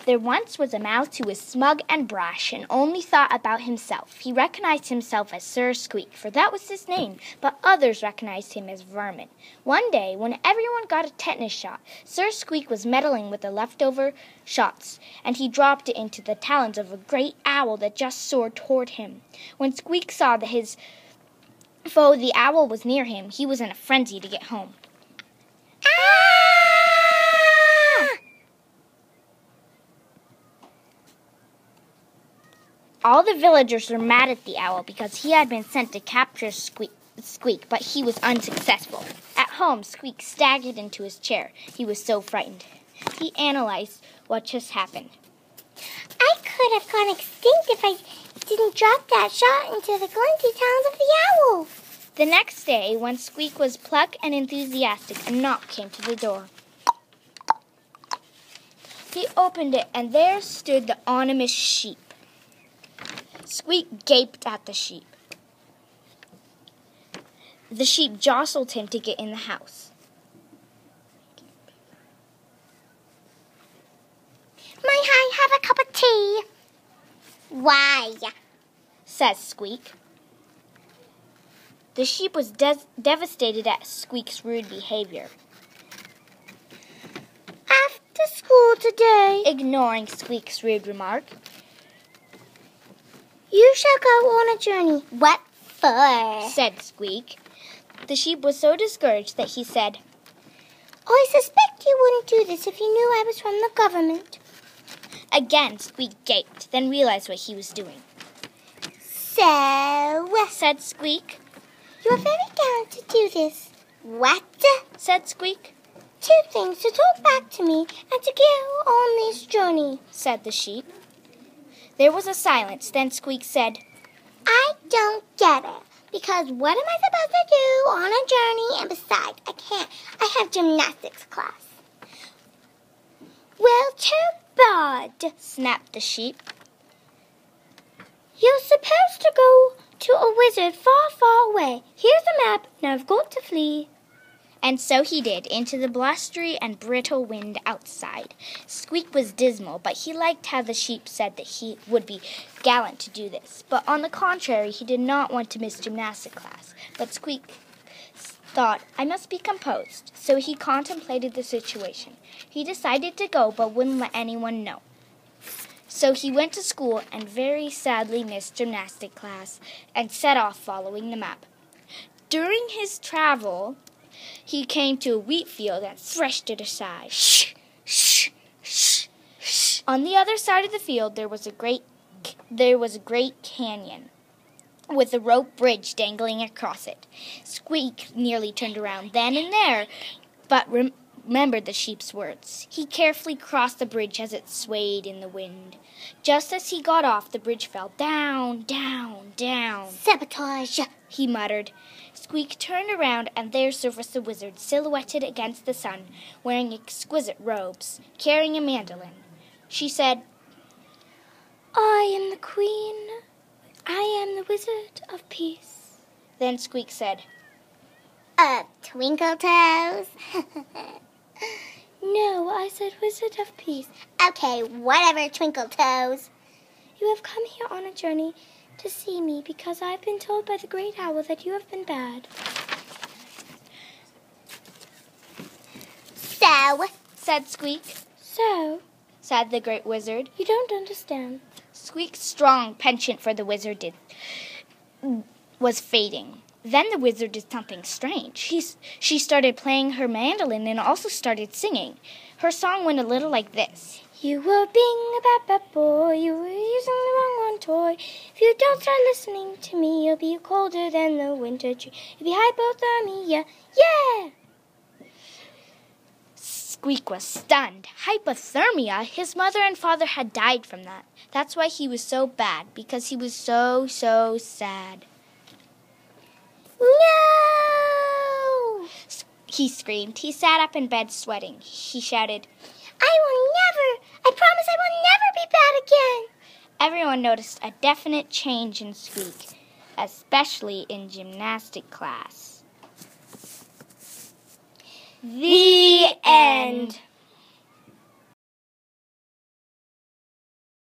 There once was a mouse who was smug and brash and only thought about himself. He recognized himself as Sir Squeak, for that was his name, but others recognized him as Vermin. One day, when everyone got a tetanus shot, Sir Squeak was meddling with the leftover shots, and he dropped it into the talons of a great owl that just soared toward him. When Squeak saw that his foe, the owl, was near him, he was in a frenzy to get home. All the villagers were mad at the owl because he had been sent to capture Squeak, but he was unsuccessful. At home, Squeak staggered into his chair. He was so frightened. He analyzed what just happened. I could have gone extinct if I didn't drop that shot into the glinty talons of the owl. The next day, when Squeak was plucked and enthusiastic, a knock came to the door. He opened it, and there stood the ominous sheep. Squeak gaped at the sheep. The sheep jostled him to get in the house. May I have a cup of tea? Why? Says Squeak. The sheep was devastated at Squeak's rude behavior. After school today, ignoring Squeak's rude remark, you shall go on a journey. What for? Said Squeak. The sheep was so discouraged that he said, I suspect you wouldn't do this if you knew I was from the government. Again, Squeak gaped, then realized what he was doing. So, said Squeak. You are very down to do this. What? Said Squeak. 2 things, to talk back to me and to go on this journey, said the sheep. There was a silence. Then Squeak said, I don't get it, because what am I supposed to do on a journey? And besides, I can't. I have gymnastics class. Well, too bad, snapped the sheep. You're supposed to go to a wizard far, far away. Here's a map. Now I've got to flee. And so he did, into the blustery and brittle wind outside. Squeak was dismal, but he liked how the sheep said that he would be gallant to do this. But on the contrary, he did not want to miss gymnastic class. But Squeak thought, I must be composed. So he contemplated the situation. He decided to go, but wouldn't let anyone know. So he went to school and very sadly missed gymnastic class and set off following the map. During his travel, he came to a wheat field and threshed it aside. Shh, shh, shh, shh. On the other side of the field there was a great canyon with a rope bridge dangling across it. Squeak nearly turned around then and there, but remembered the sheep's words. He carefully crossed the bridge as it swayed in the wind. Just as he got off, the bridge fell down, down, down. Sabotage, he muttered. Squeak turned around, and there surfaced the wizard, silhouetted against the sun, wearing exquisite robes, carrying a mandolin. She said, I am the queen. I am the wizard of peace. Then Squeak said, Twinkle Toes? No, I said wizard of peace. Okay, whatever, Twinkle Toes. You have come here on a journey to see me because I've been told by the great owl that you have been bad. So, said Squeak. So, said the great wizard. You don't understand. Squeak's strong penchant for the wizard was fading. Then the wizard did something strange. She started playing her mandolin and also started singing. Her song went a little like this. You were being a bad boy, you were using the wrong one toy. If you don't start listening to me, you'll be colder than the winter tree. You'll be hypothermia, yeah! Squeak was stunned. Hypothermia? His mother and father had died from that. That's why he was so bad, because he was so, so sad. No! He screamed. He sat up in bed sweating. He shouted, I promise I will never be bad again. Everyone noticed a definite change in Squeak, especially in gymnastic class. The end.